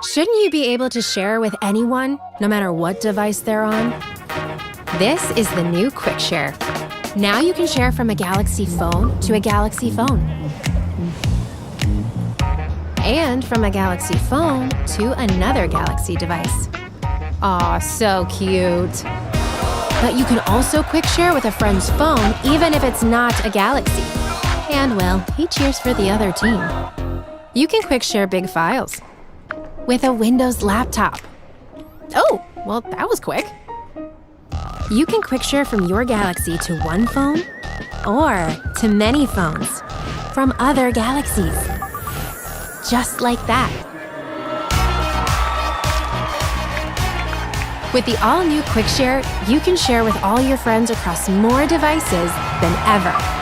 Shouldn't you be able to share with anyone, no matter what device they're on? This is the new Quick Share. Now you can share from a Galaxy phone to a Galaxy phone. And from a Galaxy phone to another Galaxy device. Aw, so cute. But you can also Quick Share with a friend's phone, even if it's not a Galaxy. And, well, he cheers for the other team. You can Quick Share big files with a Windows laptop. Oh, well, that was quick. You can Quick Share from your Galaxy to one phone or to many phones from other Galaxies. Just like that. With the all-new Quick Share, you can share with all your friends across more devices than ever.